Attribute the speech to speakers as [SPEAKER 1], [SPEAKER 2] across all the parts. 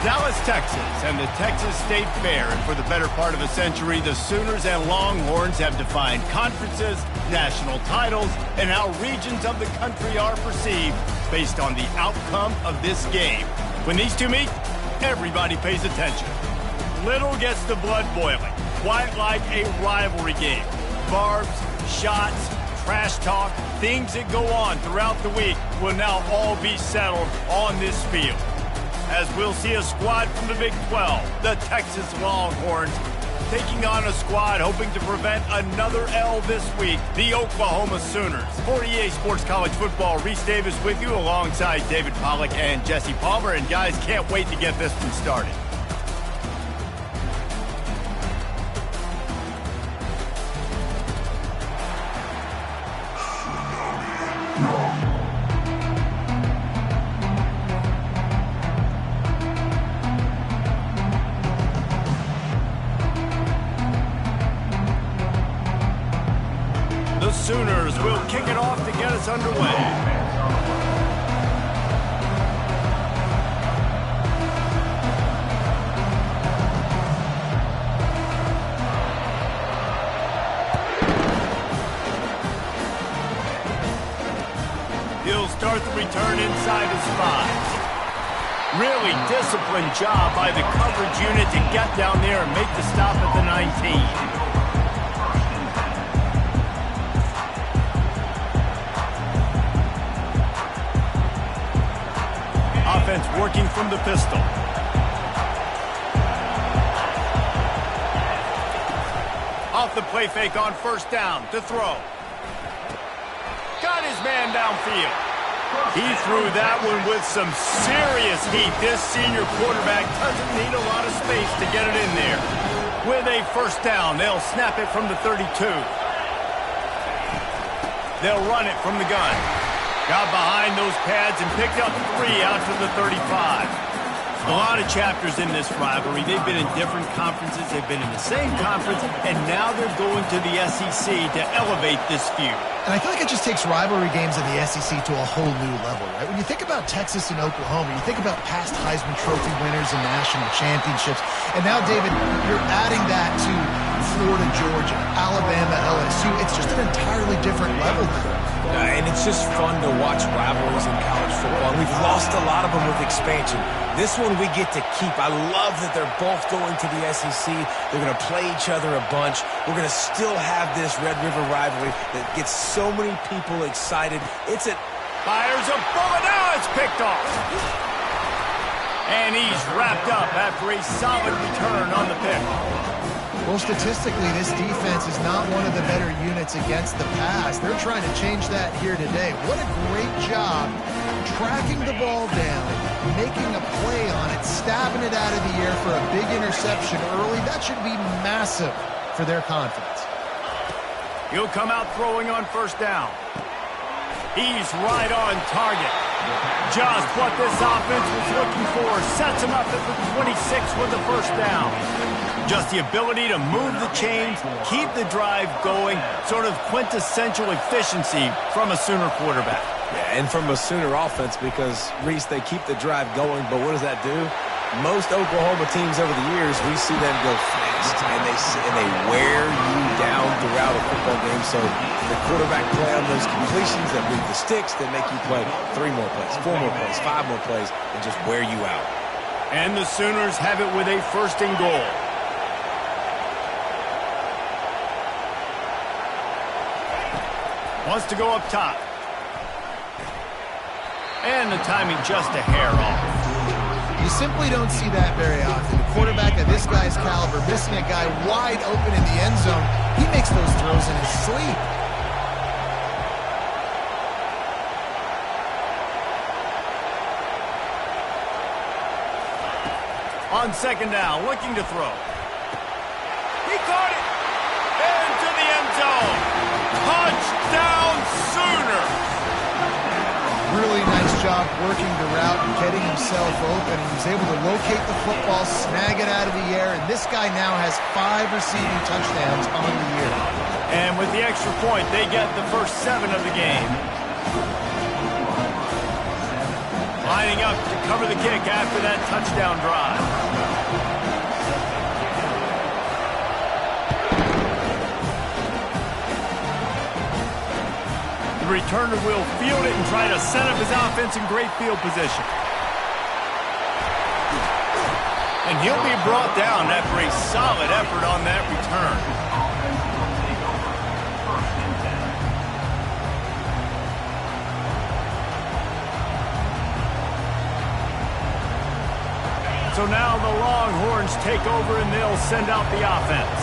[SPEAKER 1] Dallas, Texas, and the Texas State Fair. And for the better part of a century, the Sooners and Longhorns have defined conferences, national titles, and how regions of the country are perceived based on the outcome of this game. When these two meet, everybody pays attention. Little gets the blood boiling, quite like a rivalry game. Barbs, shots, trash talk, things that go on throughout the week will now all be settled on this field. As we'll see a squad from the Big 12, the Texas Longhorns, taking on a squad hoping to prevent another L this week, the Oklahoma Sooners. For EA Sports College Football, Reese Davis with you alongside David Pollack and Jesse Palmer. And guys, can't wait to get this one started. Sooners will kick it off to get us underway. He'll start the return inside his 5. Really disciplined job by the coverage unit to get down there and make the stop at the 19. Offense working from the pistol. Off the play fake on first down to throw. Got his man downfield. He threw that one with some serious heat. This senior quarterback doesn't need a lot of space to get it in there. With a first down, they'll snap it from the 32. They'll run it from the gun. Got behind those pads and picked up 3 out to the 35. A lot of chapters in this rivalry. They've been in different conferences. They've been in the same conference. And now they're going to the SEC to elevate this feud.
[SPEAKER 2] And I feel like it just takes rivalry games in the SEC to a whole new level, right? When you think about Texas and Oklahoma, you think about past Heisman Trophy winners and national championships. And now, David, you're adding that to Florida, Georgia, Alabama, LSU. It's just an entirely different level now.
[SPEAKER 3] And it's just fun to watch rivalries in college football. We've lost a lot of them with expansion. This one we get to keep. I love that they're both going to the SEC. They're going to play each other a bunch. We're going to still have this Red River rivalry that gets so many people excited.
[SPEAKER 1] Fires a bullet. Now it's picked off. And he's wrapped up after a solid return on the pick.
[SPEAKER 2] Well, statistically, this defense is not one of the better units against the pass. They're trying to change that here today. What a great job tracking the ball down, making a play on it, stabbing it out of the air for a big interception early. That should be massive for their confidence.
[SPEAKER 1] He'll come out throwing on first down. He's right on target. Just what this offense was looking for. Sets him up at the 26 with the first down. Just the ability to move the chains, keep the drive going, sort of quintessential efficiency from a Sooner quarterback.
[SPEAKER 3] Yeah, and from a Sooner offense because, Reese, they keep the drive going, but what does that do? Most Oklahoma teams over the years, we see them go fast, and they wear you down throughout a football game. So the quarterback play on those completions that move the sticks that make you play 3 more plays, 4 more plays, 5 more plays, and just wear you out.
[SPEAKER 1] And the Sooners have it with a 1st and goal. Wants to go up top. And the timing just a hair off.
[SPEAKER 2] You simply don't see that very often. A quarterback of this guy's caliber missing a guy wide open in the end zone. He makes those throws in his sleep.
[SPEAKER 1] On 2nd down, looking to throw. He caught it! Into the end zone! Touchdown, Sooner!
[SPEAKER 2] Really nice job working the route and getting himself open. He was able to locate the football, snag it out of the air, and this guy now has 5 receiving touchdowns on the year.
[SPEAKER 1] And with the extra point, they get the first 7 of the game. Lining up to cover the kick after that touchdown drive. The returner will field it and try to set up his offense in great field position. And he'll be brought down after a solid effort on that return. So now the Longhorns take over and they'll send out the offense.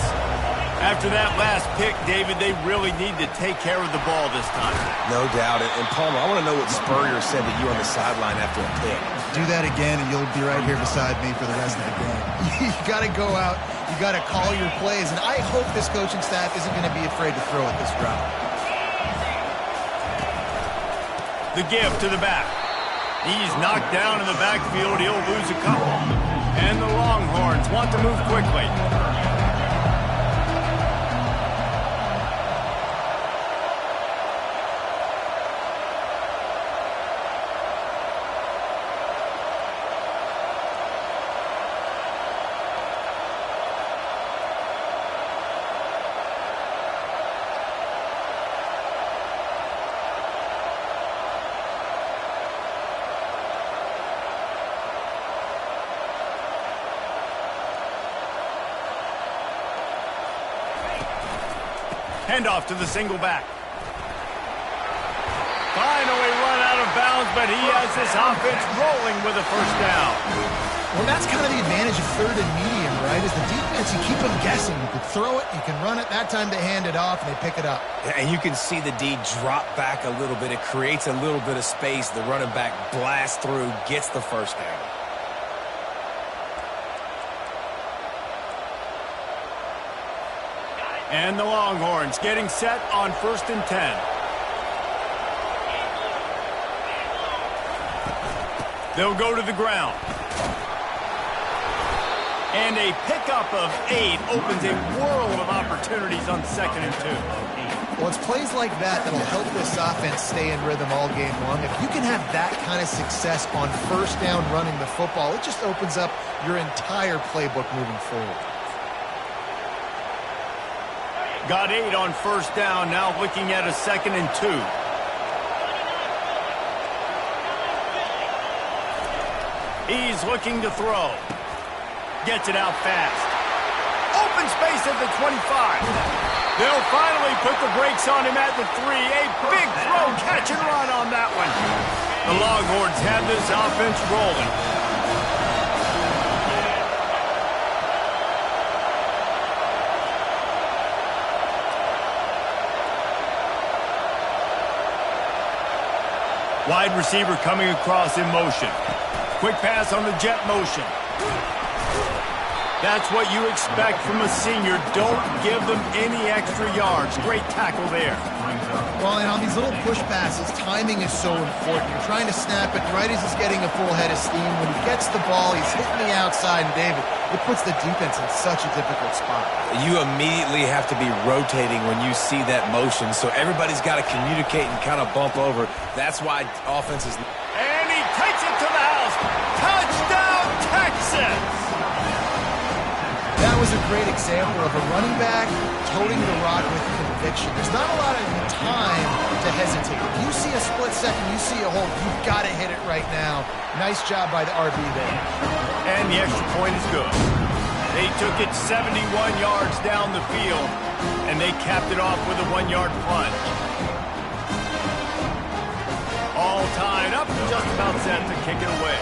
[SPEAKER 1] After that last pick, David, they really need to take care of the ball this time.
[SPEAKER 3] No doubt. And Palmer, I want to know what Spurrier said to you on the sideline after a pick.
[SPEAKER 2] Do that again, and you'll be right here beside me for the rest of the game. You got to go out. You got to call your plays. And I hope this coaching staff isn't going to be afraid to throw it this route.
[SPEAKER 1] The give to the back. He's knocked down in the backfield. He'll lose a couple. And the Longhorns want to move quickly. Handoff to the single back. Finally run out of bounds, but he has this offense rolling with a first down.
[SPEAKER 2] Well, that's kind of the advantage of third and medium, right? Is the defense, you keep them guessing. You can throw it, you can run it. That time they hand it off, and they pick it up.
[SPEAKER 3] And you can see the D drop back a little bit. It creates a little bit of space. The running back blasts through, gets the first down.
[SPEAKER 1] And the Longhorns getting set on 1st and 10. They'll go to the ground. And a pickup of 8 opens a world of opportunities on 2nd and 2.
[SPEAKER 2] Well, it's plays like that that'll help this offense stay in rhythm all game long. If you can have that kind of success on first down running the football, it just opens up your entire playbook moving forward.
[SPEAKER 1] Got 8 on 1st down, now looking at a 2nd and 2. He's looking to throw. Gets it out fast. Open space at the 25. They'll finally put the brakes on him at the 3. A big throw, catch and run on that one. The Longhorns have this offense rolling. Wide receiver coming across in motion. Quick pass on the jet motion. That's what you expect from a senior. Don't give them any extra yards. Great tackle there.
[SPEAKER 2] Well, and on these little push passes, timing is so important. You're trying to snap it right as he's getting a full head of steam. When he gets the ball, he's hitting the outside, and David, it puts the defense in such a difficult spot.
[SPEAKER 3] You immediately have to be rotating when you see that motion, so everybody's got to communicate and kind of bump over. That's why offenses...
[SPEAKER 1] And he takes it to the house. Touchdown, Texas!
[SPEAKER 2] That was a great example of a running back toting the rock with conviction. There's not a lot of time to hesitate. If you see a split second, you see a hole, you've got to hit it right now. Nice job by the RB there.
[SPEAKER 1] And the extra point is good. They took it 71 yards down the field, and they capped it off with a 1-yard plunge. All tied up, just about set to kick it away.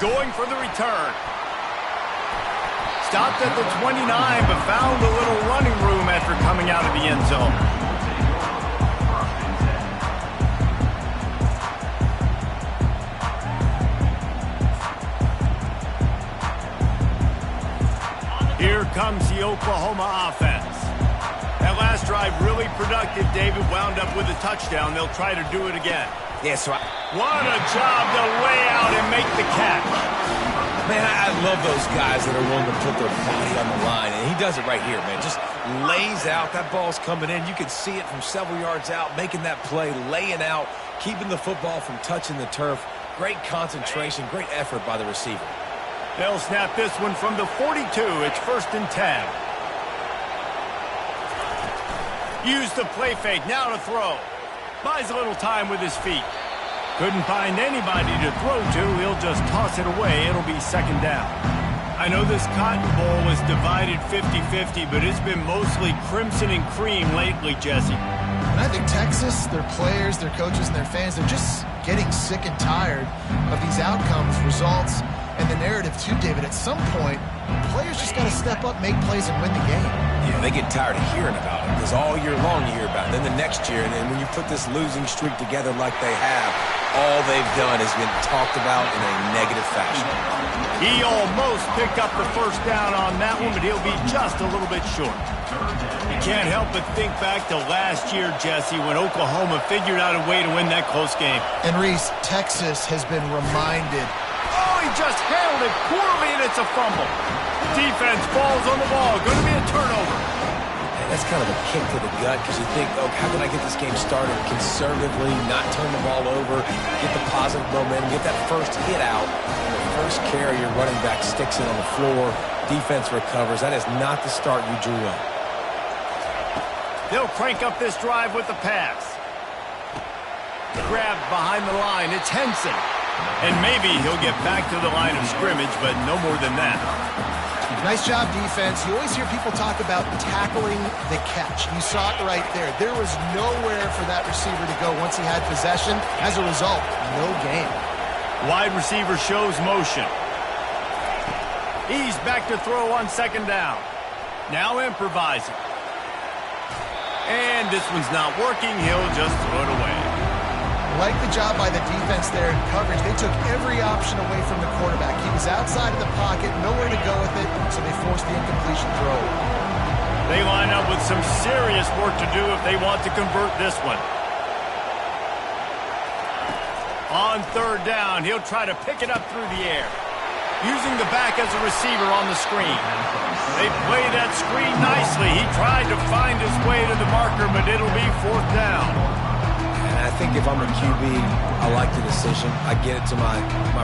[SPEAKER 1] Going for the return. Stopped at the 29, but found a little running room after coming out of the end zone. Here comes the Oklahoma offense. That last drive really productive. David wound up with a touchdown. They'll try to do it again.
[SPEAKER 3] Yeah, so
[SPEAKER 1] what a job to lay out and make the catch.
[SPEAKER 3] Man, I love those guys that are willing to put their body on the line, and he does it right here, man. Just lays out. That ball's coming in. You can see it from several yards out, making that play, laying out, keeping the football from touching the turf. Great concentration, great effort by the receiver.
[SPEAKER 1] They'll snap this one from the 42. It's 1st and 10. Use the play fake. Now to throw. Buys a little time with his feet. Couldn't find anybody to throw to. He'll just toss it away. It'll be 2nd down. I know this Cotton Bowl is divided 50-50, but it's been mostly crimson and cream lately, Jesse.
[SPEAKER 2] And I think Texas, their players, their coaches, and their fans, they're just getting sick and tired of these outcomes, results, and the narrative too, David. At some point, players just got to step up, make plays, and win the game.
[SPEAKER 3] Yeah, they get tired of hearing about it because all year long you hear about it. Then the next year, and then when you put this losing streak together like they have, all they've done has been talked about in a negative fashion.
[SPEAKER 1] He almost picked up the 1st down on that one, but he'll be just a little bit short. You can't help but think back to last year, Jesse, when Oklahoma figured out a way to win that close game.
[SPEAKER 2] And Reese, Texas has been reminded.
[SPEAKER 1] Oh, he just handled it poorly, and it's a fumble. Defense falls on the ball. Going to be a turnover.
[SPEAKER 3] And that's kind of a kick to the gut because you think, oh, how can I get this game started conservatively, not turn the ball over, get the positive momentum, get that first hit out. And the first carry, your running back sticks it on the floor. Defense recovers. That is not the start you drew up.
[SPEAKER 1] They'll crank up this drive with the pass. Grabbed behind the line. It's Henson. And maybe he'll get back to the line of scrimmage, but no more than that.
[SPEAKER 2] Nice job, defense. You always hear people talk about tackling the catch. You saw it right there. There was nowhere for that receiver to go once he had possession. As a result, no gain.
[SPEAKER 1] Wide receiver shows motion. He's back to throw on 2nd down. Now improvising. And this one's not working. He'll just throw it away.
[SPEAKER 2] Like the job by the defense there in coverage. They took every option away from the quarterback. He was outside of the pocket, nowhere to go with it, so they forced the incompletion throw.
[SPEAKER 1] They line up with some serious work to do if they want to convert this one. On 3rd down, he'll try to pick it up through the air. Using the back as a receiver on the screen. They play that screen nicely. He tried to find his way to the marker, but it'll be 4th down.
[SPEAKER 3] I think if I'm a QB, I like the decision. I get it to my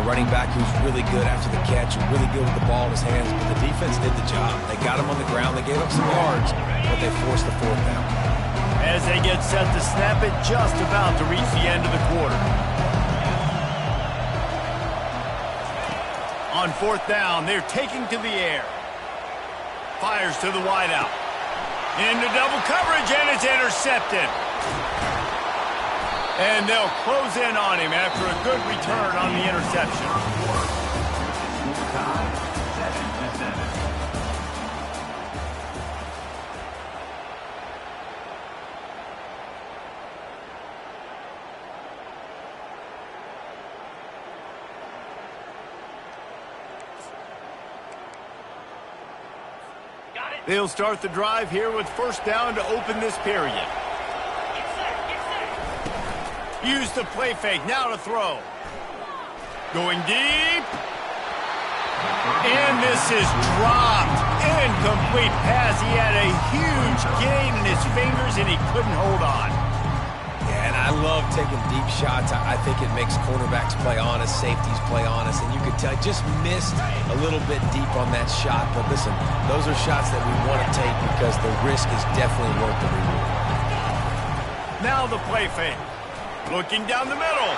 [SPEAKER 3] running back who's really good after the catch and really good with the ball in his hands, but the defense did the job. They got him on the ground. They gave up some yards, but they forced the 4th down.
[SPEAKER 1] As they get set to snap it, just about to reach the end of the quarter. On 4th down, they're taking to the air. Fires to the wideout. Into double coverage, and it's intercepted. And they'll close in on him after a good return on the interception. They'll start the drive here with 1st down to open this period. Use the play fake. Now to throw. Going deep. And this is dropped. Incomplete pass. He had a huge gain in his fingers, and he couldn't hold on.
[SPEAKER 3] Yeah, and I love taking deep shots. I think it makes cornerbacks play honest, safeties play honest, and you could tell just missed a little bit deep on that shot. But listen, those are shots that we want to take because the risk is definitely worth the reward.
[SPEAKER 1] Now the play fake. Looking down the middle.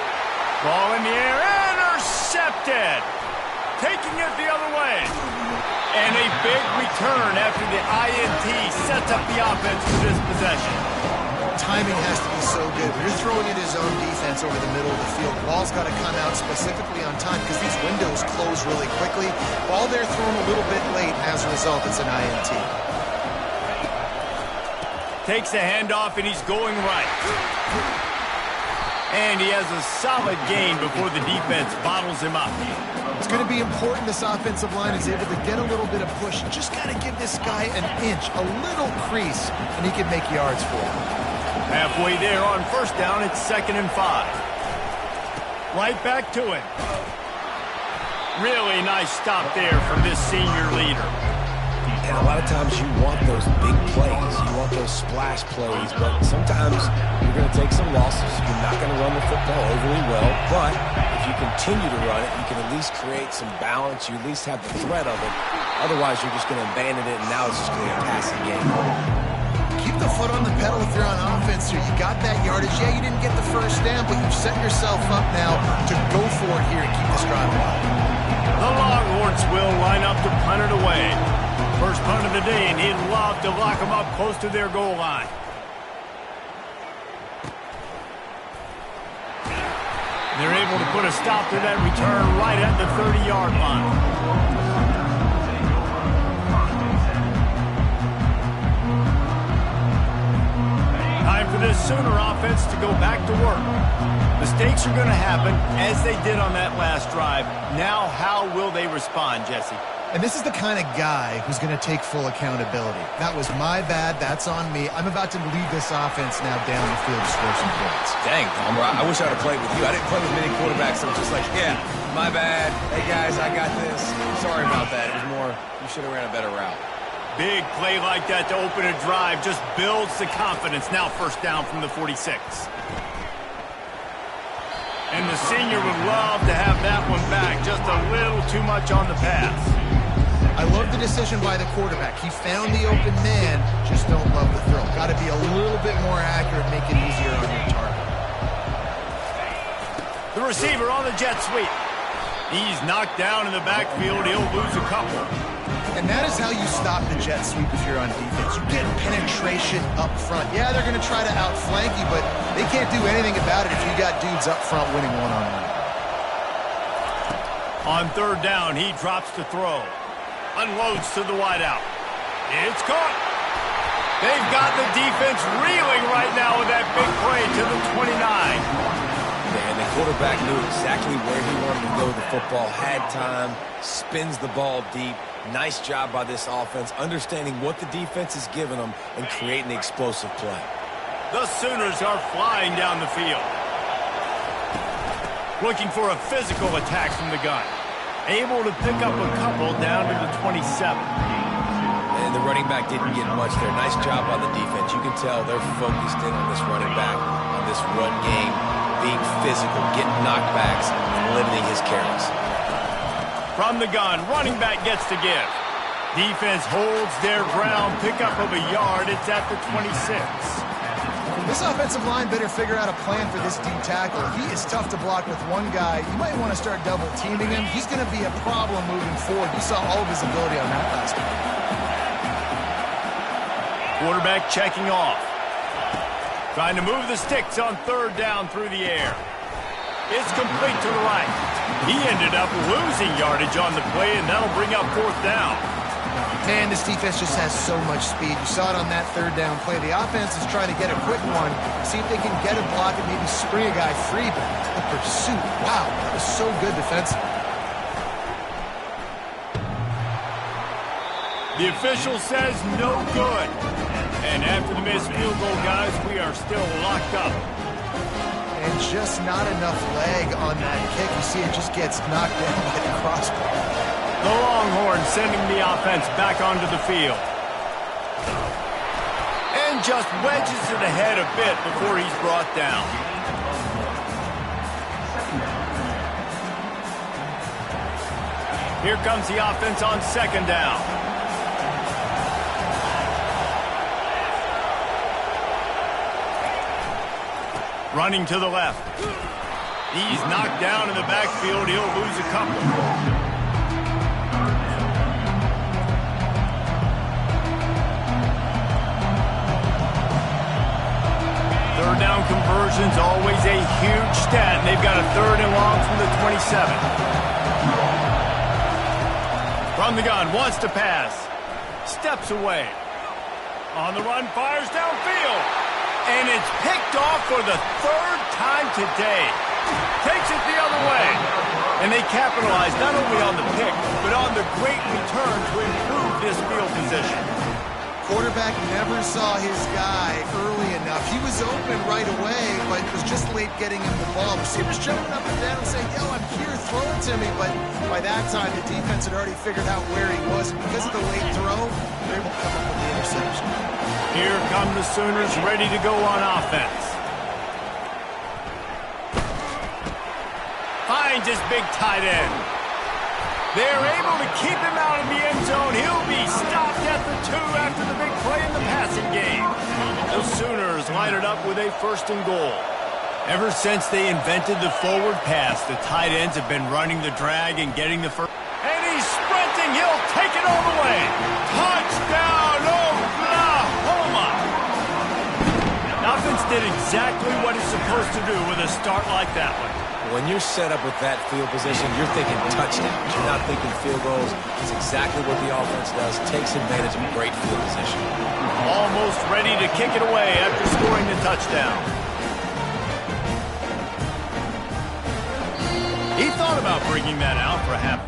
[SPEAKER 1] Ball in the air. Intercepted. Taking it the other way. And a big return after the INT sets up the offense for this possession.
[SPEAKER 2] Timing has to be so good. When you're throwing at his own defense over the middle of the field, ball's got to come out specifically on time because these windows close really quickly. Ball there thrown a little bit late. As a result, it's an INT.
[SPEAKER 1] Takes the handoff, and he's going right. And he has a solid gain before the defense bottles him up.
[SPEAKER 2] It's going to be important this offensive line is able to get a little bit of push. Just got to give this guy an inch, a little crease, and he can make yards for him.
[SPEAKER 1] Halfway there on 1st down, it's 2nd and 5. Right back to it. Really nice stop there from this senior leader.
[SPEAKER 3] And a lot of times you want those big plays. You want those splash plays. But sometimes you're going to take some losses. You're not going to run the football overly well. But if you continue to run it, you can at least create some balance. You at least have the threat of it. Otherwise, you're just going to abandon it, and now it's just going to be a passing game.
[SPEAKER 2] Keep the foot on the pedal if you're on offense here. You got that yardage. Yeah, you didn't get the first down, but you've set yourself up now to go for it here and keep this drive alive.
[SPEAKER 1] The Longhorns will line up to punt it away. First punt of the day, and he'd love to lock them up close to their goal line. They're able to put a stop to that return right at the 30-yard line. Time for this Sooner offense to go back to work. Mistakes are going to happen, as they did on that last drive. Now, how will they respond, Jesse?
[SPEAKER 2] And this is the kind of guy who's going to take full accountability. That was my bad. That's on me. I'm about to lead this offense now down the field to score some points.
[SPEAKER 3] Dang, Palmer, I wish I would have played with you. I didn't play with many quarterbacks that were just like, yeah, my bad. Hey, guys, I got this. Sorry about that. It was more, you should have ran a better route.
[SPEAKER 1] Big play like that to open a drive just builds the confidence. Now first down from the 46. And the senior would love to have that one back. Just a little too much on the pass.
[SPEAKER 2] I love the decision by the quarterback. He found the open man, just don't love the throw. Got to be a little bit more accurate, make it easier on your target.
[SPEAKER 1] The receiver on the jet sweep. He's knocked down in the backfield. He'll lose a couple.
[SPEAKER 2] And that is how you stop the jet sweep if you're on defense. You get penetration up front. Yeah, they're going to try to outflank you, but they can't do anything about it if you got dudes up front winning one-on-one.
[SPEAKER 1] On third down, he drops to throw. Unloads to the wideout. It's caught. They've got the defense reeling right now with that big play to the 29.
[SPEAKER 3] And the quarterback knew exactly where he wanted to go with the football, had time, spins the ball deep. Nice job by this offense, understanding what the defense is giving them and creating the explosive play.
[SPEAKER 1] The Sooners are flying down the field. Looking for a physical attack from the gun. Able to pick up a couple down to the 27.
[SPEAKER 3] And the running back didn't get much there. Nice job on the defense. You can tell they're focused in on this running back, on this run game, being physical, getting knockbacks, and limiting his carries.
[SPEAKER 1] From the gun, running back gets to give. Defense holds their ground, pickup of a yard. It's at the 26.
[SPEAKER 2] This offensive line better figure out a plan for this D tackle. He is tough to block with one guy. You might want to start double teaming him. He's going to be a problem moving forward. You saw all of his ability on that last one.
[SPEAKER 1] Quarterback checking off. Trying to move the sticks on third down through the air. It's complete to the right. He ended up losing yardage on the play, and that'll bring up fourth down.
[SPEAKER 2] Man, this defense just has so much speed. You saw it on that third down play. The offense is trying to get a quick one, see if they can get a block and maybe spring a guy free, but the pursuit, wow, that was so good defensively.
[SPEAKER 1] The official says no good. And after the missed field goal, guys, we are still locked up.
[SPEAKER 2] And just not enough leg on that kick. You see it just gets knocked down by the crossbar.
[SPEAKER 1] The Longhorns sending the offense back onto the field. And just wedges it ahead a bit before he's brought down. Here comes the offense on second down. Running to the left. He's knocked down in the backfield. He'll lose a couple. Third down conversion's always a huge stat, and they've got a third and long from the 27. From the gun, wants to pass. Steps away. On the run, fires downfield. And it's picked off for the third time today. Takes it the other way. And they capitalize not only on the pick, but on the great return to improve this field position.
[SPEAKER 2] Quarterback never saw his guy early enough enough. He was open right away, but was just late getting him the ball. Receivers jumping up and down saying, yo, I'm here, throw it to me. But by that time, the defense had already figured out where he was. And because of the late throw, they're able to come up with the interception.
[SPEAKER 1] Here come the Sooners ready to go on offense. Finds his big tight end. They're able to keep him out of the end zone. He'll be stopped at the 2 after the big play in the passing game. The Sooners line it up with a 1st and goal. Ever since they invented the forward pass, the tight ends have been running the drag and getting the first. And he's sprinting. He'll take it all the way. Touchdown, Oklahoma! Offense did exactly what it's supposed to do with a start like that one.
[SPEAKER 3] When you're set up with that field position, you're thinking touchdowns. You're not thinking field goals. It's exactly what the offense does. Takes advantage of great field position.
[SPEAKER 1] Almost ready to kick it away after scoring the touchdown. He thought about bringing that out for a half.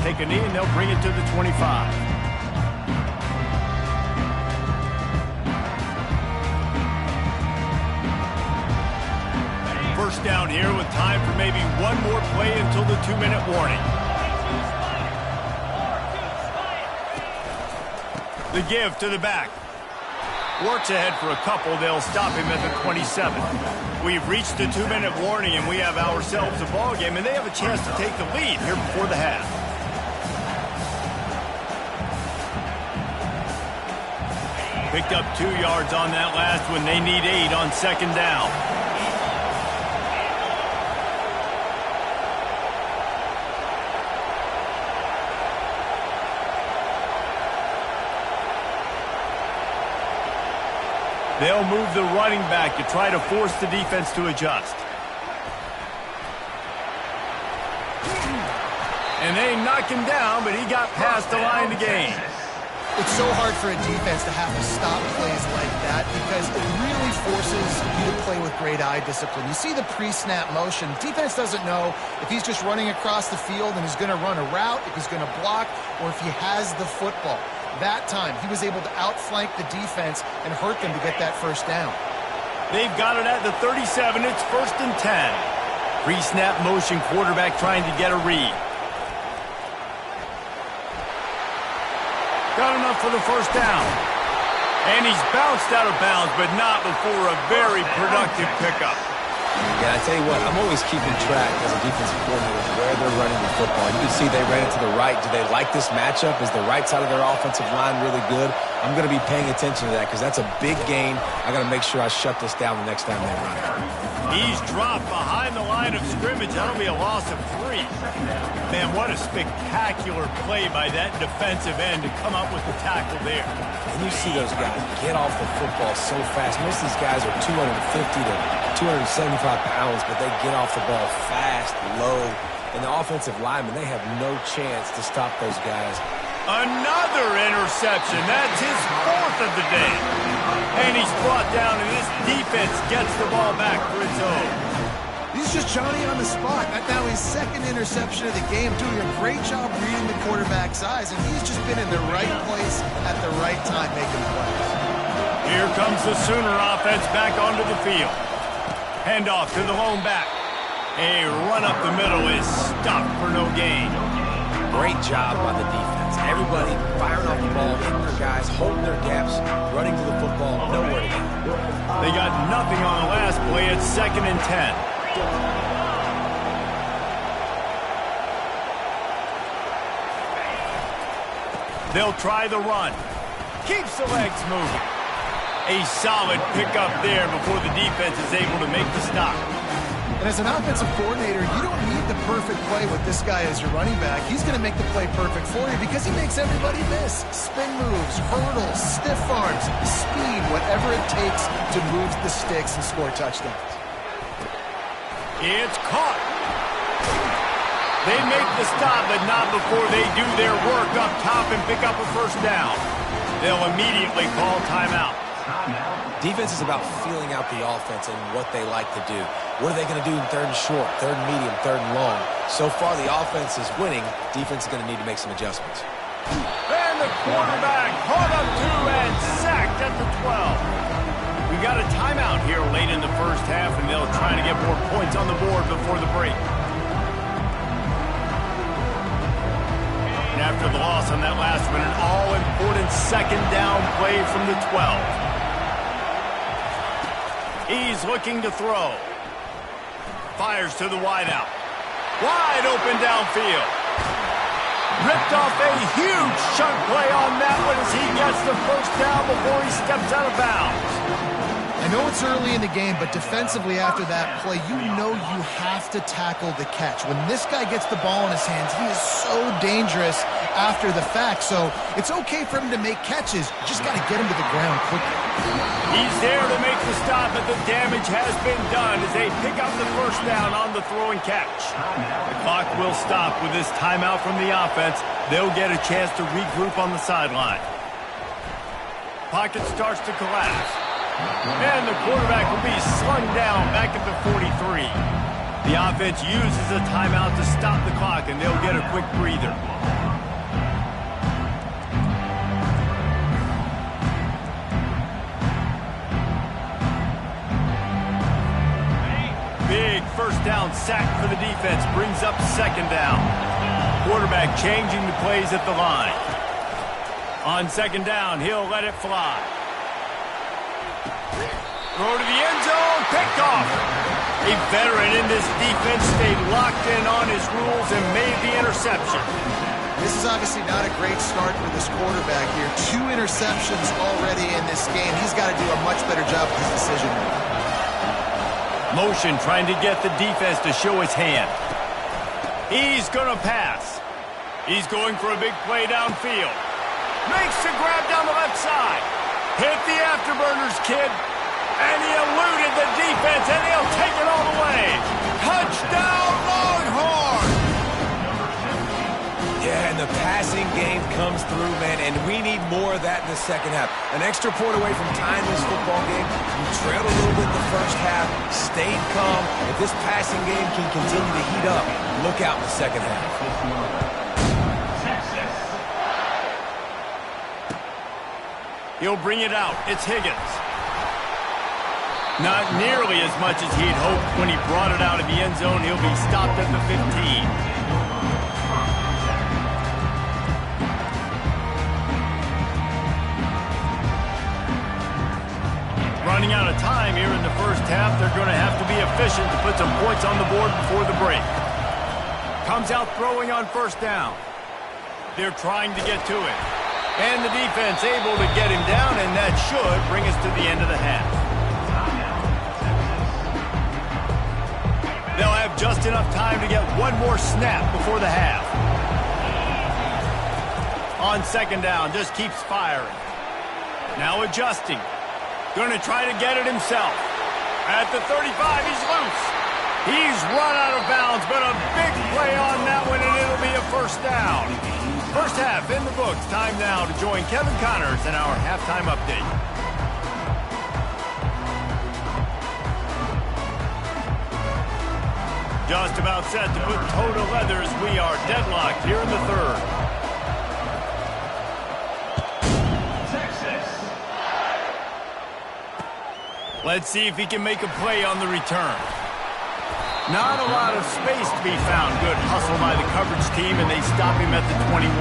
[SPEAKER 1] Take a knee and they'll bring it to the 25. First down here with time for maybe one more play until the 2-minute warning. The give to the back. Works ahead for a couple. They'll stop him at the 27. We've reached the 2-minute warning, and we have ourselves a ball game, and they have a chance to take the lead here before the half. Picked up 2 yards on that last one. They need 8 on 2nd down. They'll move the running back to try to force the defense to adjust. And they knock him down, but he got past the line to gain.
[SPEAKER 2] It's so hard for a defense to have to stop plays like that because it really forces you to play with great eye discipline. You see the pre-snap motion. Defense doesn't know if he's just running across the field and he's going to run a route, if he's going to block, or if he has the football. That time, he was able to outflank the defense and hurt them to get that first down.
[SPEAKER 1] They've got it at the 37. It's 1st and 10. Pre-snap motion, quarterback trying to get a read. Got enough for the first down. And he's bounced out of bounds, but not before a very productive pickup.
[SPEAKER 3] Yeah, I tell you what, I'm always keeping track as a defensive coordinator of where they're running the football. You can see they ran it to the right. Do they like this matchup? Is the right side of their offensive line really good? I'm going to be paying attention to that because that's a big gain. I got to make sure I shut this down the next time they run it.
[SPEAKER 1] He's dropped behind the line of scrimmage. That'll be a loss of 3. Man, what a spectacular play by that defensive end to come up with the tackle there.
[SPEAKER 3] And you see those guys get off the football so fast. Most of these guys are 250 to 275 pounds, but they get off the ball fast, low. And the offensive linemen, they have no chance to stop those guys.
[SPEAKER 1] Another interception. That's his 4th of the day. And he's brought down, and this defense gets the ball back for its own.
[SPEAKER 2] He's just Johnny on the spot. That's now his 2nd interception of the game, doing a great job reading the quarterback's eyes, and he's just been in the right place at the right time making plays.
[SPEAKER 1] Here comes the Sooner offense back onto the field. Handoff to the lone back. A run up the middle is stopped for no gain.
[SPEAKER 3] Great job by the defense. Everybody firing off the ball, hitting their guys, holding their gaps, running to the football, nowhere to go.
[SPEAKER 1] They got nothing on the last play. It's 2nd and 10. They'll try the run. Keeps the legs moving. A solid pickup there before the defense is able to make the stop.
[SPEAKER 2] And as an offensive coordinator, you don't need the perfect play with this guy as your running back. He's going to make the play perfect for you because he makes everybody miss. Spin moves, hurdles, stiff arms, speed, whatever it takes to move the sticks and score touchdowns.
[SPEAKER 1] It's caught. They make the stop, but not before they do their work up top and pick up a first down. They'll immediately call timeout.
[SPEAKER 3] Defense is about feeling out the offense and what they like to do. What are they going to do in 3rd and short, 3rd and medium, 3rd and long? So far, the offense is winning. Defense is going to need to make some adjustments.
[SPEAKER 1] And the quarterback caught up 2 and sacked at the 12. We got a timeout here late in the first half, and they'll try to get more points on the board before the break. And after the loss on that last one, an all-important 2nd down play from the 12. He's looking to throw. Fires to the wideout. Wide open downfield. Ripped off a huge chunk play on that one as he gets the first down before he steps out of bounds.
[SPEAKER 2] I know it's early in the game, but defensively after that play, you know you have to tackle the catch. When this guy gets the ball in his hands, he is so dangerous after the fact. So it's okay for him to make catches. You just got to get him to the ground quickly.
[SPEAKER 1] He's there to make the stop, but the damage has been done as they pick up the first down on the throw and catch. The clock will stop with this timeout from the offense. They'll get a chance to regroup on the sideline. Pocket starts to collapse. And the quarterback will be slung down back at the 43. The offense uses a timeout to stop the clock, and they'll get a quick breather. Big first down sack for the defense brings up 2nd down. Quarterback changing the plays at the line. On 2nd down, he'll let it fly. Throw to the end zone, picked off. A veteran in this defense stayed locked in on his rules and made the interception.
[SPEAKER 2] This is obviously not a great start for this quarterback here. 2 interceptions already in this game. He's got to do a much better job with his decision.
[SPEAKER 1] Motion trying to get the defense to show his hand. He's going to pass. He's going for a big play downfield. Makes the grab down the left side. Hit the afterburners, kid. And he eluded the defense, and he'll take it all the way. Touchdown, Longhorn!
[SPEAKER 3] Yeah, and the passing game comes through, man, and we need more of that in the second half. An extra point away from tying this football game. You trailed a little bit in the first half, stayed calm. If this passing game can continue to heat up, look out in the second half.
[SPEAKER 1] He'll bring it out. It's Higgins. Not nearly as much as he'd hoped when he brought it out of the end zone. He'll be stopped at the 15. Running out of time here in the first half. They're going to have to be efficient to put some points on the board before the break. Comes out throwing on 1st down. They're trying to get to it. And the defense able to get him down, and that should bring us to the end of the half. They'll have just enough time to get one more snap before the half. On 2nd down, just keeps firing. Now adjusting. Going to try to get it himself. At the 35, he's loose. He's run out of bounds, but a big play on that one, and it'll be a first down. First half in the books. Time now to join Kevin Connors in our halftime update. Just about set to put toe to leather as we are deadlocked here in the 3rd. Let's see if he can make a play on the return. Not a lot of space to be found. Good hustle by the coverage team, and they stop him at the 21.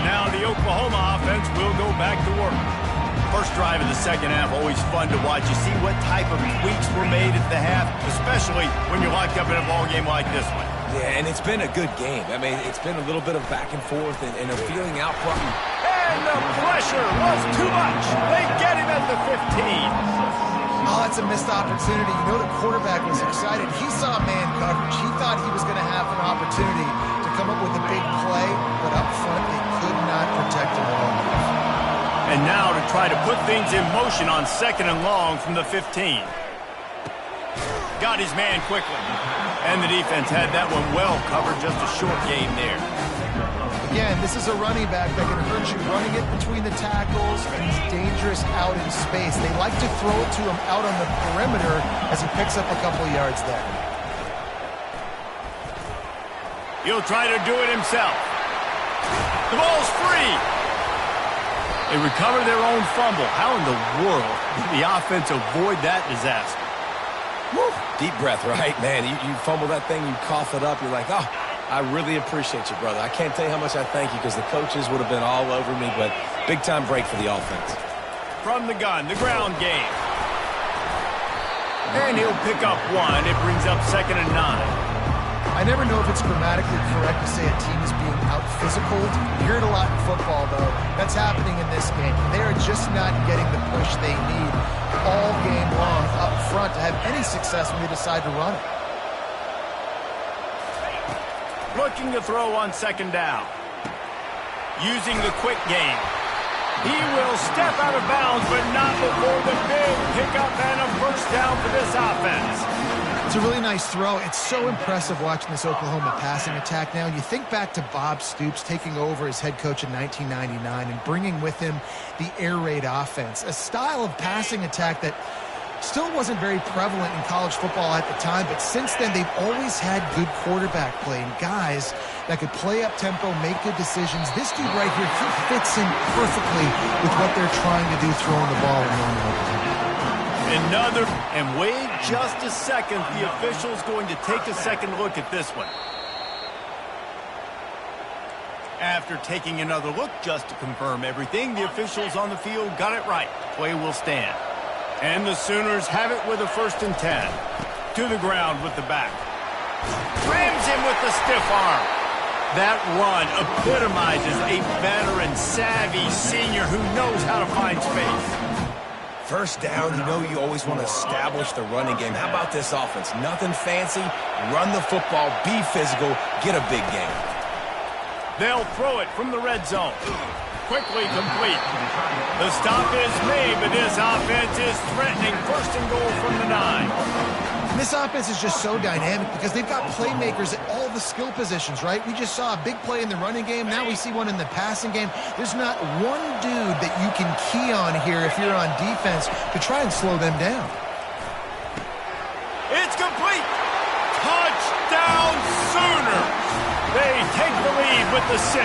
[SPEAKER 1] Now the Oklahoma offense will go back to work. First drive of the second half, always fun to watch. You see what type of tweaks were made at the half, especially when you're locked up in a ball game like this one.
[SPEAKER 3] Yeah, and it's been a good game. I mean, it's been a little bit of back and forth and a feeling out front.
[SPEAKER 1] And the pressure was too much. They get him at the 15.
[SPEAKER 2] Oh, that's a missed opportunity. You know the quarterback was excited. He saw man coverage. He thought he was going to have an opportunity to come up with a big play, but up front they could not protect him long enough.
[SPEAKER 1] And now to try to put things in motion on 2nd and long from the 15. Got his man quickly. And the defense had that one well covered. Just a short game there.
[SPEAKER 2] Again, this is a running back that can hurt you running it between the tackles, and he's dangerous out in space. They like to throw it to him out on the perimeter as he picks up a couple yards there.
[SPEAKER 1] He'll try to do it himself. The ball's free. They recover their own fumble. How in the world did the offense avoid that disaster?
[SPEAKER 3] Woo. Deep breath, right? Man, you fumble that thing, you cough it up, you're like, oh, I really appreciate you, brother. I can't tell you how much I thank you because the coaches would have been all over me, but big-time break for the offense.
[SPEAKER 1] From the gun, the ground game. And he'll pick up one. It brings up 2nd and 9.
[SPEAKER 2] I never know if it's grammatically correct to say a team is being out-physicaled. You hear it a lot in football, though. That's happening in this game. They are just not getting the push they need all game long up front to have any success when they decide to run it.
[SPEAKER 1] Looking to throw on 2nd down. Using the quick game. He will step out of bounds, but not before the big pickup and a first down for this offense.
[SPEAKER 2] It's a really nice throw. It's so impressive watching this Oklahoma passing attack now. You think back to Bob Stoops taking over as head coach in 1999 and bringing with him the air raid offense, a style of passing attack that still wasn't very prevalent in college football at the time, but since then they've always had good quarterback play and guys that could play up tempo, make good decisions. This dude right here, he fits in perfectly with what they're trying to do throwing the ball in Norman, Oklahoma.
[SPEAKER 1] And wait just a second. The official's going to take a second look at this one. After taking another look just to confirm everything, the officials on the field got it right. Play will stand. And the Sooners have it with a 1st and 10. To the ground with the back. Rams him with the stiff arm. That run epitomizes a veteran, savvy senior who knows how to find space.
[SPEAKER 3] First down, you know you always want to establish the running game. How about this offense? Nothing fancy. Run the football, be physical, get a big game.
[SPEAKER 1] They'll throw it from the red zone. Quickly complete. The stop is made, but this offense is threatening. 1st and goal from the 9.
[SPEAKER 2] This offense is just so dynamic because they've got playmakers at all the skill positions, right? We just saw a big play in the running game. Now we see one in the passing game. There's not one dude that you can key on here if you're on defense to try and slow them down.
[SPEAKER 1] It's complete. Touchdown Sooners. They take the lead with the 6.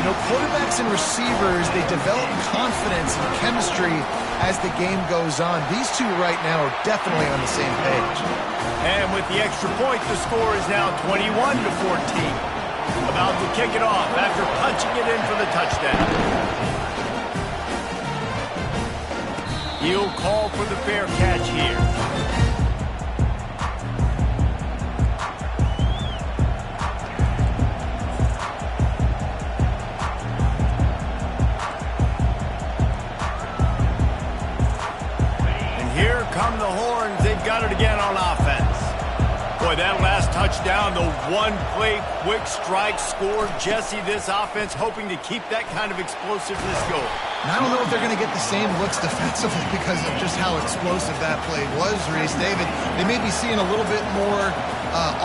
[SPEAKER 2] You know, quarterbacks and receivers, they develop confidence and chemistry as the game goes on. These two right now are definitely on the same page.
[SPEAKER 1] And with the extra point, the score is now 21-14. About to kick it off after punching it in for the touchdown. He'll call for the fair catch here. Come the horns, they've got it again on offense. Boy, that last touchdown, the one-play quick strike scored. Jesse, this offense hoping to keep that kind of explosiveness going.
[SPEAKER 2] And I don't know if they're going to get the same looks defensively because of just how explosive that play was, Reese. David, they may be seeing a little bit more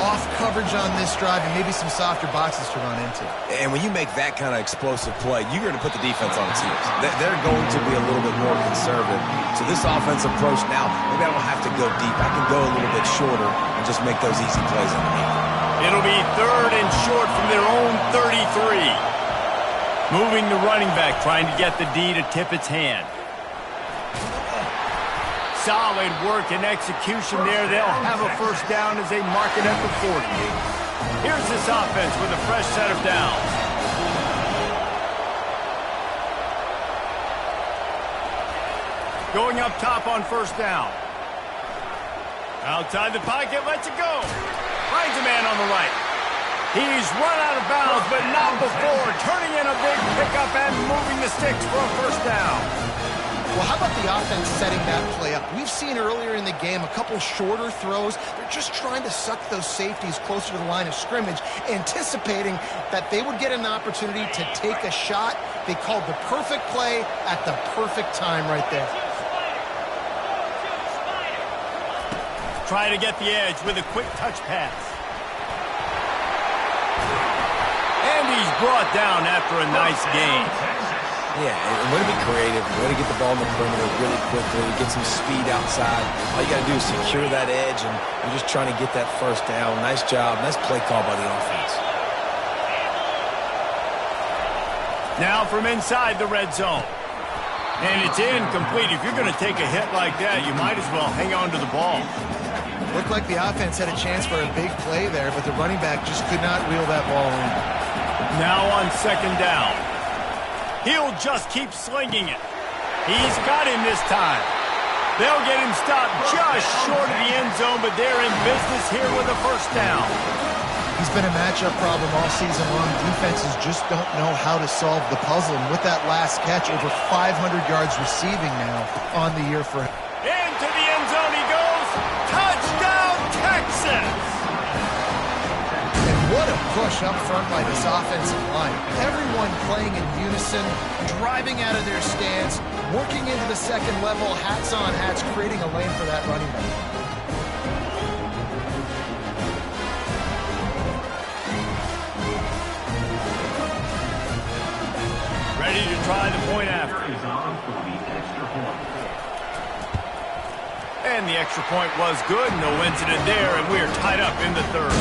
[SPEAKER 2] off coverage on this drive and maybe some softer boxes to run into.
[SPEAKER 3] And when you make that kind of explosive play, you're going to put the defense on its heels. They're going to be a little bit more conservative. So this offensive approach now, maybe I don't have to go deep. I can go a little bit shorter and just make those easy plays underneath.
[SPEAKER 1] It'll be 3rd and short from their own 33. Moving the running back, trying to get the D to tip its hand. Solid work and execution there. They'll have a first down as they mark it at the 40. Here's this offense with a fresh set of downs. Going up top on first down. Outside the pocket, lets it go. Finds a man on the right. He's run out of bounds, but not before. Turning in a big pickup and moving the sticks for a first down.
[SPEAKER 2] Well, how about the offense setting that play up? We've seen earlier in the game a couple shorter throws. They're just trying to suck those safeties closer to the line of scrimmage, anticipating that they would get an opportunity to take a shot. They called the perfect play at the perfect time right there.
[SPEAKER 1] Try to get the edge with a quick touch pass. And he's brought down after a nice gain.
[SPEAKER 3] Yeah, and way to be creative, way to get the ball in the perimeter really quickly, get some speed outside. All you got to do is secure that edge, and you're just trying to get that first down. Nice job. Nice play call by the offense.
[SPEAKER 1] Now from inside the red zone. And it's incomplete. If you're going to take a hit like that, you might as well hang on to the ball.
[SPEAKER 2] Looked like the offense had a chance for a big play there, but the running back just could not reel that ball in.
[SPEAKER 1] Now on second down. He'll just keep slinging it. He's got him this time. They'll get him stopped just short of the end zone, but they're in business here with a first down.
[SPEAKER 2] He's been a matchup problem all season long. Defenses just don't know how to solve the puzzle. And with that last catch, over 500 yards receiving now on the year for him.
[SPEAKER 1] Into the end zone he goes. Touchdown, Texas!
[SPEAKER 2] And what a push up front by this offensive line. Everyone playing in unison, driving out of their stance, working into the second level, hats on hats, creating a lane for that running back.
[SPEAKER 1] Ready to try the point after. And the extra point was good. No incident there, and we are tied up in the third.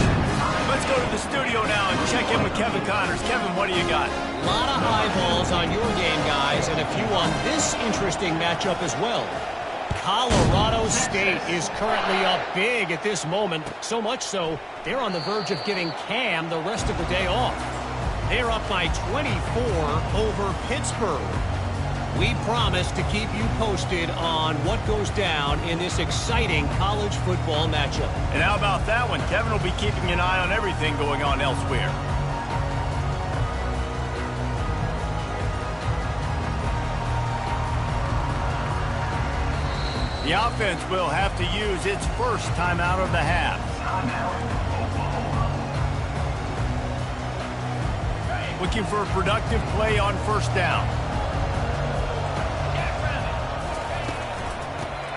[SPEAKER 1] Let's go to the studio now and check in with Kevin Connors. Kevin, what do you got?
[SPEAKER 4] A lot of eyeballs on your game, guys, and a few on this interesting matchup as well. Colorado State is currently up big at this moment, so much so they're on the verge of giving Cam the rest of the day off. They're up by 24 over Pittsburgh. We promise to keep you posted on what goes down in this exciting college football matchup.
[SPEAKER 1] And how about that one? Kevin will be keeping an eye on everything going on elsewhere. The offense will have to use its first timeout of the half. Looking for a productive play on first down.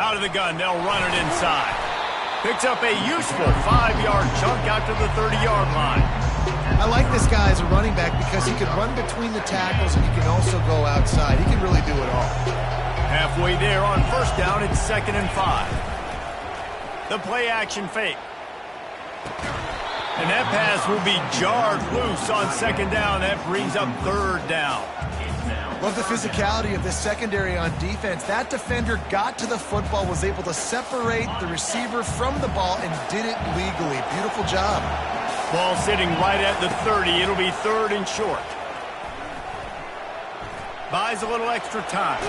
[SPEAKER 1] Out of the gun, they'll run it inside. Picks up a useful 5-yard chunk out to the 30-yard line.
[SPEAKER 2] I like this guy as a running back because he can run between the tackles and he can also go outside. He can really do it all.
[SPEAKER 1] Halfway there on first down, it's 2nd and 5. The play action fake. And that pass will be jarred loose on second down. That brings up third down.
[SPEAKER 2] Love the physicality of this secondary on defense. That defender got to the football, was able to separate the receiver from the ball, and did it legally. Beautiful job.
[SPEAKER 1] Ball sitting right at the 30. It'll be 3rd and short. Buys a little extra time.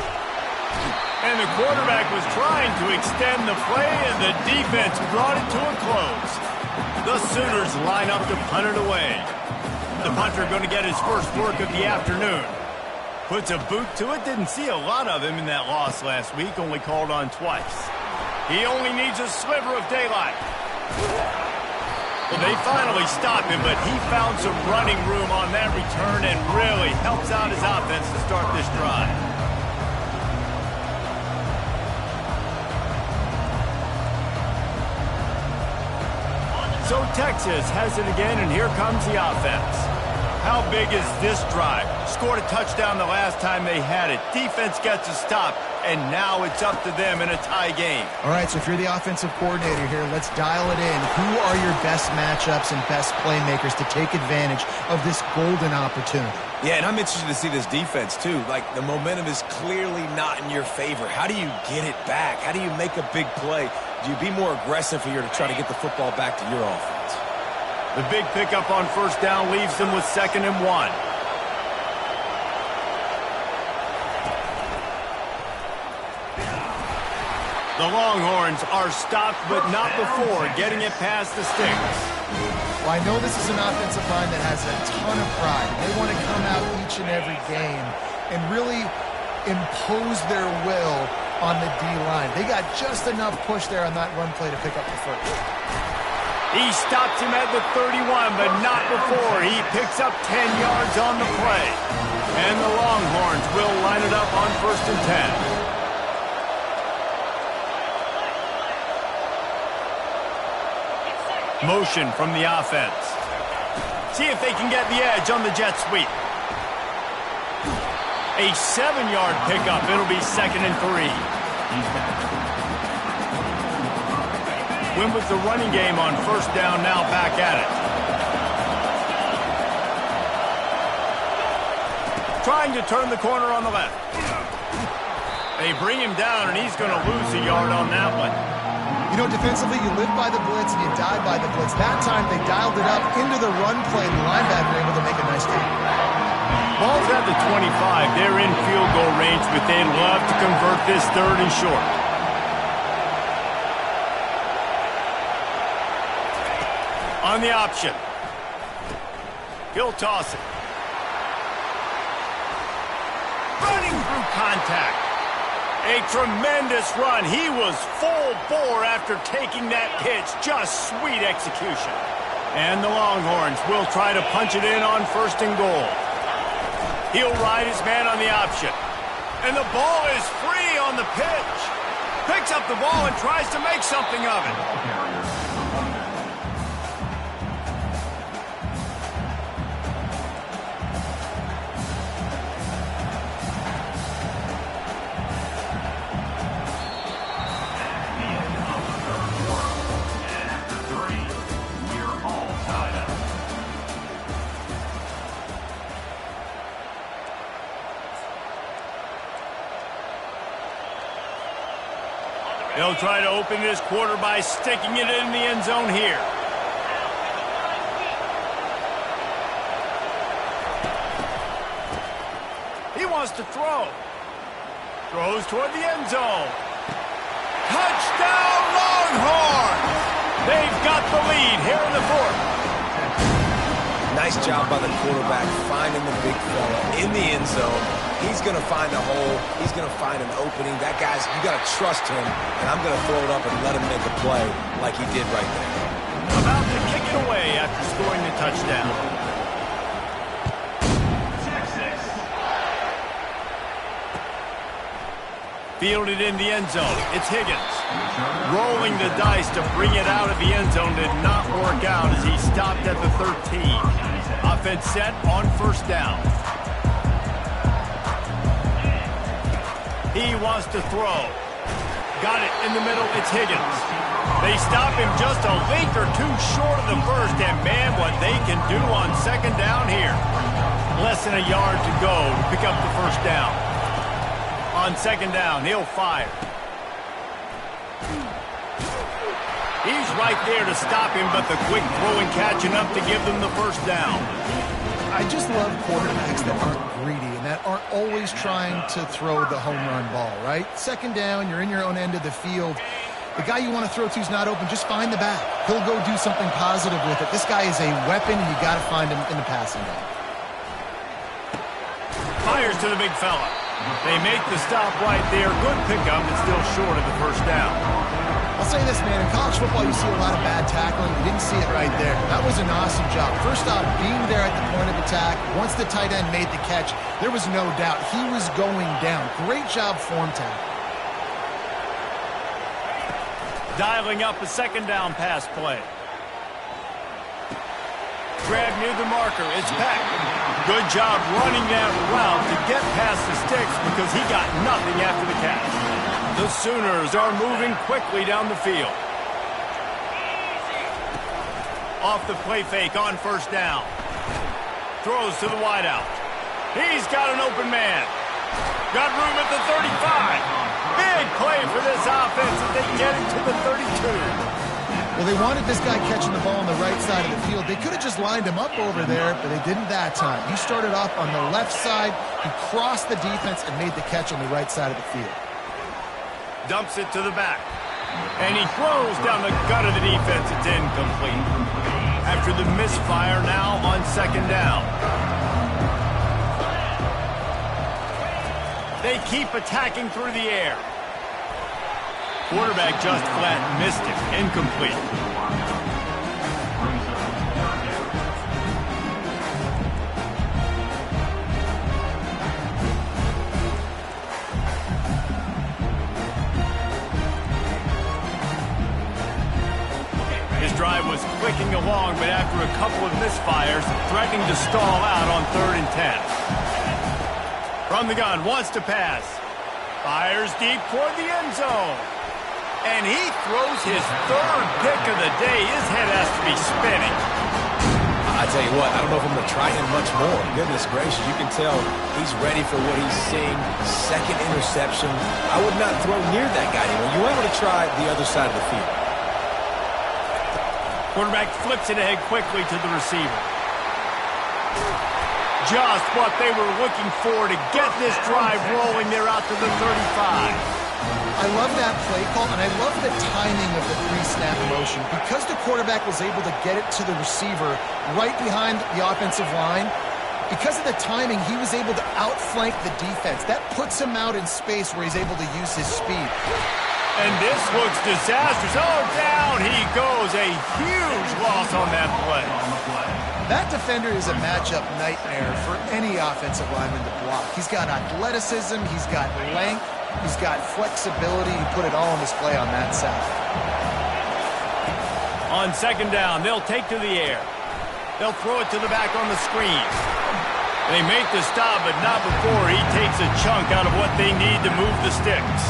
[SPEAKER 1] And the quarterback was trying to extend the play, and the defense brought it to a close. The Sooners line up to punt it away. The punter going to get his first work of the afternoon. Puts a boot to it. Didn't see a lot of him in that loss last week. Only called on twice. He only needs a sliver of daylight. Well, they finally stopped him, but he found some running room on that return and really helps out his offense to start this drive. So Texas has it again, and here comes the offense. How big is this drive? Scored a touchdown the last time they had it. Defense gets a stop. and now it's up to them in a tie game.
[SPEAKER 2] All right, so if you're the offensive coordinator here, let's dial it in. Who are your best matchups and best playmakers to take advantage of this golden opportunity?
[SPEAKER 3] Yeah, and I'm interested to see this defense, too. Like, the momentum is clearly not in your favor. How do you get it back? How do you make a big play? Do you be more aggressive here to try to get the football back to your offense?
[SPEAKER 1] The big pickup on first down leaves them with 2nd and 1. The Longhorns are stopped, but not before getting it past the sticks.
[SPEAKER 2] Well, I know this is an offensive line that has a ton of pride. They want to come out each and every game and really impose their will on the D-line. They got just enough push there on that run play to pick up the first.
[SPEAKER 1] He stops him at the 31, but not before he picks up 10 yards on the play. And the Longhorns will line it up on 1st and 10. Motion from the offense. See if they can get the edge on the jet sweep. A 7-yard pickup. It'll be 2nd and 3. Went with the running game on first down, now back at it. Trying to turn the corner on the left. They bring him down, and he's going to lose a yard on that one.
[SPEAKER 2] You know, defensively, you live by the blitz and you die by the blitz. That time, they dialed it up into the run play, and the linebacker able to make a nice take.
[SPEAKER 1] Ball's at the 25. They're in field goal range, but they'd love to convert this 3rd and short. On the option. He'll toss it. Running through contact. A tremendous run. He was full bore after taking that pitch. Just sweet execution. And the Longhorns will try to punch it in on 1st and goal. He'll ride his man on the option. And the ball is free on the pitch. Picks up the ball and tries to make something of it. They'll try to open this quarter by sticking it in the end zone here. He wants to throw. Throws toward the end zone. Touchdown, Longhorns! They've got the lead here in the 4th.
[SPEAKER 3] Nice job by the quarterback finding the big fella in the end zone. He's going to find a hole. He's going to find an opening. That guy's, you got to trust him, and I'm going to throw it up and let him make a play like he did right there.
[SPEAKER 1] About to kick it away after scoring the touchdown. Fielded in the end zone. It's Higgins. Rolling the dice to bring it out of the end zone did not work out as he stopped at the 13. Offense set on 1st down. He wants to throw. Got it in the middle. It's Higgins. They stop him just a link or two short of the first, and man, what they can do on 2nd down here. Less than a yard to go to pick up the 1st down. On 2nd down, he'll fire. He's right there to stop him, but the quick throw and catching up to give them the 1st down.
[SPEAKER 2] I just love quarterbacks that aren't greedy and that aren't always trying to throw the home run ball, right? 2nd down, you're in your own end of the field. The guy you want to throw to is not open. Just find the back. He'll go do something positive with it. This guy is a weapon, and you got to find him in the passing game.
[SPEAKER 1] Fires to the big fella. They make the stop right there. Good pickup, but still short of the 1st down.
[SPEAKER 2] I'll say this, man. In college football, you see a lot of bad tackling. You didn't see it right there. That was an awesome job. First off, being there at the point of attack. Once the tight end made the catch, there was no doubt he was going down. Great job form tackle.
[SPEAKER 1] Dialing up a 2nd down pass play. Grab near the marker. It's Peck. Good job running that route to get past the sticks because he got nothing after the catch. The Sooners are moving quickly down the field. Off the play fake on first down. Throws to the wideout. He's got an open man. Got room at the 35. Big play for this offense as they get it to the 32.
[SPEAKER 2] Well, they wanted this guy catching the ball on the right side of the field. They could have just lined him up over there, but they didn't that time. He started off on the left side. He crossed the defense and made the catch on the right side of the field.
[SPEAKER 1] Dumps it to the back. And he throws down the gut of the defense. It's incomplete. After the misfire, now on second down. They keep attacking through the air. Quarterback just flat missed it. Incomplete. His drive was clicking along, but after a couple of misfires, threatening to stall out on 3rd and 10. From the gun, wants to pass. Fires deep toward the end zone. And he throws his 3rd pick of the day. His head has to be spinning.
[SPEAKER 3] I tell you what, I don't know if I'm going to try him much more. Goodness gracious, you can tell he's ready for what he's seeing. 2nd interception. I would not throw near that guy anymore. You want to try the other side of the field.
[SPEAKER 1] Quarterback flips it ahead quickly to the receiver. Just what they were looking for to get this drive rolling. They're out to the 35.
[SPEAKER 2] I love that play call, and I love the timing of the pre-snap motion. Because the quarterback was able to get it to the receiver right behind the offensive line, because of the timing, he was able to outflank the defense. That puts him out in space where he's able to use his speed.
[SPEAKER 1] And this looks disastrous. Oh, down he goes. A huge loss on that play.
[SPEAKER 2] That defender is a matchup nightmare for any offensive lineman to block. He's got athleticism, he's got length, he's got flexibility. He put it all on display on that side.
[SPEAKER 1] On second down, they'll take to the air. They'll throw it to the back on the screen. They make the stop, but not before he takes a chunk out of what they need to move the sticks.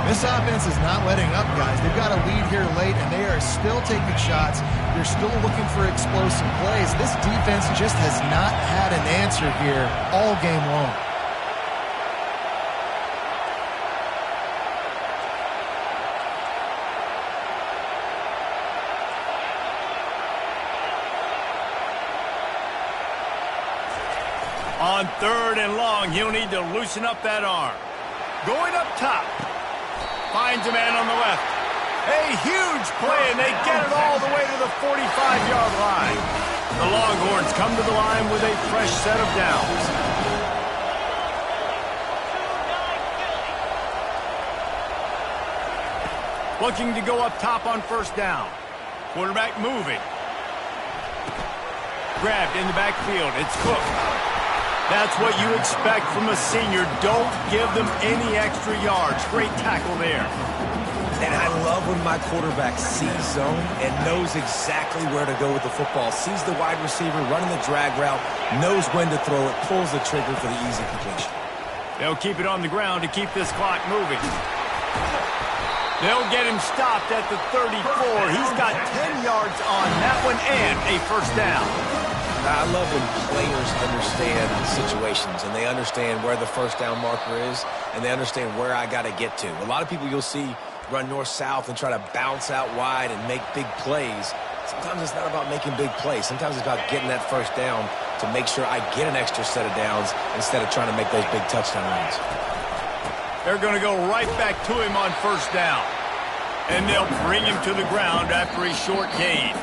[SPEAKER 2] This offense is not letting up, guys. They've got a lead here late, and they are still taking shots. They're still looking for explosive plays. This defense just has not had an answer here all game long.
[SPEAKER 1] On 3rd and long, he'll need to loosen up that arm. Going up top. Finds a man on the left. A huge play, and they get it all the way to the 45-yard line. The Longhorns come to the line with a fresh set of downs. Looking to go up top on first down. Quarterback moving. Grabbed in the backfield. It's Cook. That's what you expect from a senior. Don't give them any extra yards. Great tackle there.
[SPEAKER 3] And I love when my quarterback sees zone and knows exactly where to go with the football. Sees the wide receiver running the drag route, knows when to throw it, pulls the trigger for the easy completion.
[SPEAKER 1] They'll keep it on the ground to keep this clock moving. They'll get him stopped at the 34. He's got 10 yards on that one and a first down.
[SPEAKER 3] I love when players understand situations and they understand where the first down marker is and they understand where I got to get to. A lot of people you'll see run north-south and try to bounce out wide and make big plays. Sometimes it's not about making big plays. Sometimes it's about getting that first down to make sure I get an extra set of downs instead of trying to make those big touchdown runs.
[SPEAKER 1] They're going to go right back to him on first down. And they'll bring him to the ground after a short gain.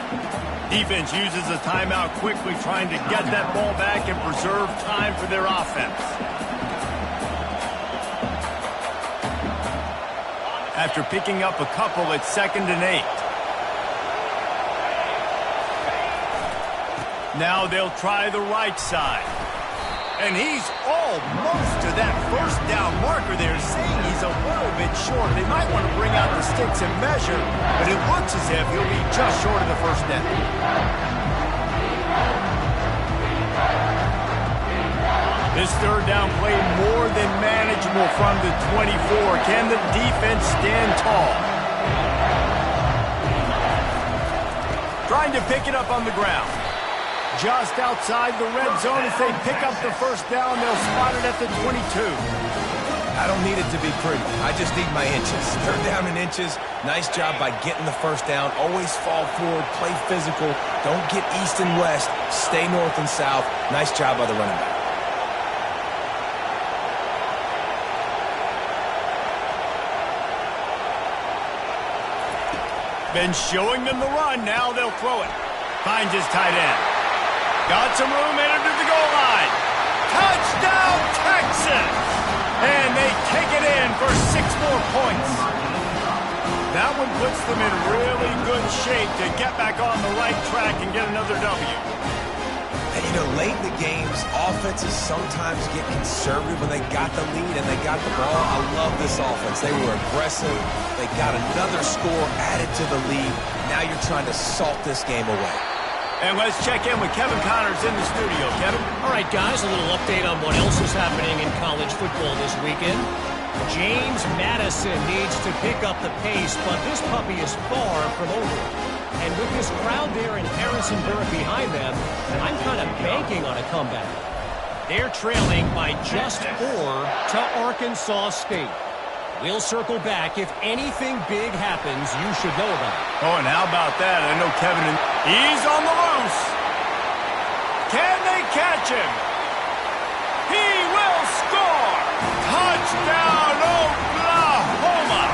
[SPEAKER 1] Defense uses a timeout quickly, trying to get that ball back and preserve time for their offense. After picking up a couple, it's 2nd and 8. Now they'll try the right side. And he's almost to that first down marker there, saying he's a little bit short. They might want to bring out the sticks and measure, but it looks as if he'll be just short of the first down. This third down play more than manageable from the 24. Can the defense stand tall? Trying to pick it up on the ground. Just outside the red zone as they pick up the first down. They'll spot it at the 22.
[SPEAKER 3] I don't need it to be pretty. I just need my inches. Third down in inches. Nice job by getting the first down. Always fall forward, play physical. Don't get east and west. Stay north and south. Nice job by the running back.
[SPEAKER 1] Been showing them the run. Now they'll throw it. Finds his tight end. Got some room headed to the goal line. Touchdown, Texas! And they take it in for 6 more points. That one puts them in really good shape to get back on the right track and get another W.
[SPEAKER 3] And, you know, late in the games, offenses sometimes get conservative when they got the lead and they got the ball. I love this offense. They were aggressive. They got another score added to the lead. Now you're trying to salt this game away.
[SPEAKER 1] And let's check in with Kevin Connors in the studio. Kevin?
[SPEAKER 4] All right, guys, a little update on what else is happening in college football this weekend. James Madison needs to pick up the pace, but this puppy is far from over. And with this crowd there in Harrisonburg behind them, I'm kind of banking on a comeback. They're trailing by just 4 to Arkansas State. We'll circle back. If anything big happens, you should know about it.
[SPEAKER 1] Oh, and how about that? I know Kevin, he's on the loose. Can they catch him? He will score! Touchdown, Oklahoma!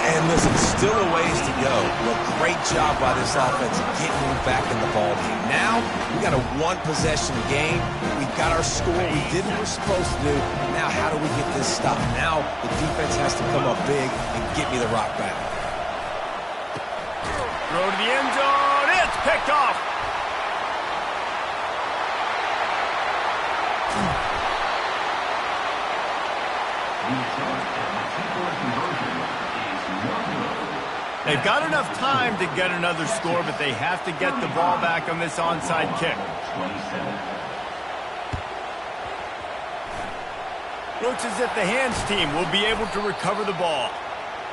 [SPEAKER 3] And listen, still a ways to go. But great job by this offense getting back in the ball game. Now, we got a 1-possession game. We got our score. We did what we're supposed to do. Now, how do we get this stopped? Now, the defense has to come up big and get me the rock back.
[SPEAKER 1] Throw to the end zone. It's picked off. They've got enough time to get another score, but they have to get the ball back on this onside kick. Looks as if the hands team will be able to recover the ball.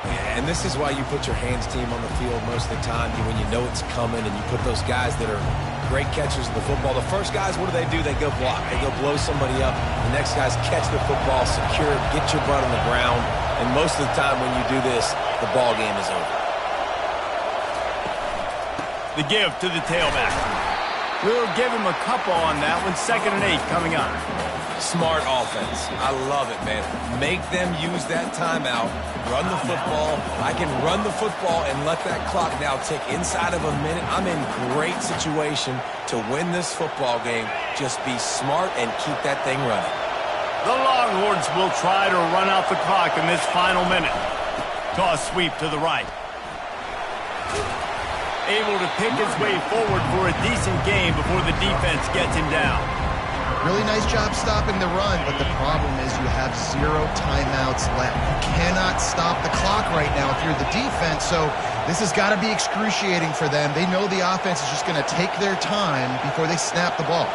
[SPEAKER 3] Yeah, and this is why you put your hands team on the field most of the time when you know it's coming, and you put those guys that are great catchers of the football. The first guys, what do? They go block. They go blow somebody up. The next guys catch the football, secure it, get your butt on the ground. And most of the time when you do this, the ball game is over.
[SPEAKER 1] The give to the tailback. We'll give him a couple on that one. 2nd and 8 coming up.
[SPEAKER 3] Smart offense. I love it, man. Make them use that timeout. Run the football. I can run the football and let that clock now tick inside of a minute. I'm in great situation to win this football game. Just be smart and keep that thing running.
[SPEAKER 1] The Longhorns will try to run out the clock in this final minute. Toss sweep to the right. Able to pick his way forward for a decent game before the defense gets him down.
[SPEAKER 2] Really nice job stopping the run, but the problem is you have 0 timeouts left. You cannot stop the clock right now if you're the defense, so this has got to be excruciating for them. They know the offense is just going to take their time before they snap the ball.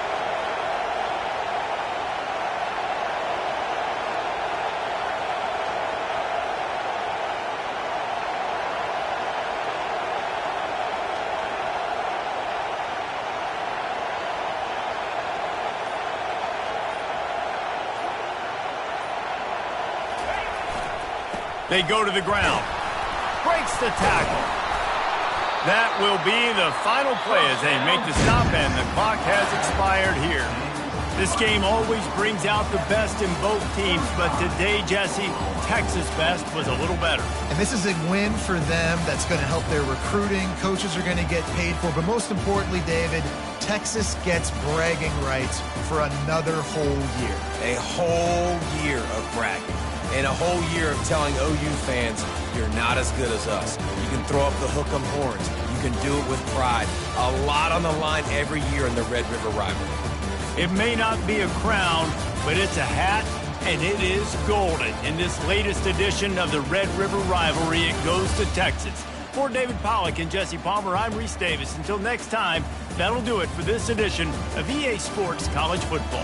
[SPEAKER 1] They go to the ground. Breaks the tackle. That will be the final play as they make the stop, and the clock has expired here. This game always brings out the best in both teams, but today, Jesse, Texas' best was a little better.
[SPEAKER 2] And this is a win for them that's going to help their recruiting. Coaches are going to get paid for, but most importantly, David, Texas gets bragging rights for another whole year.
[SPEAKER 3] A whole year of bragging. And a whole year of telling OU fans, you're not as good as us. You can throw up the hook 'em horns. You can do it with pride. A lot on the line every year in the Red River rivalry.
[SPEAKER 1] It may not be a crown, but it's a hat, and it is golden. In this latest edition of the Red River rivalry, it goes to Texas. For David Pollack and Jesse Palmer, I'm Reese Davis. Until next time, that'll do it for this edition of EA Sports College Football.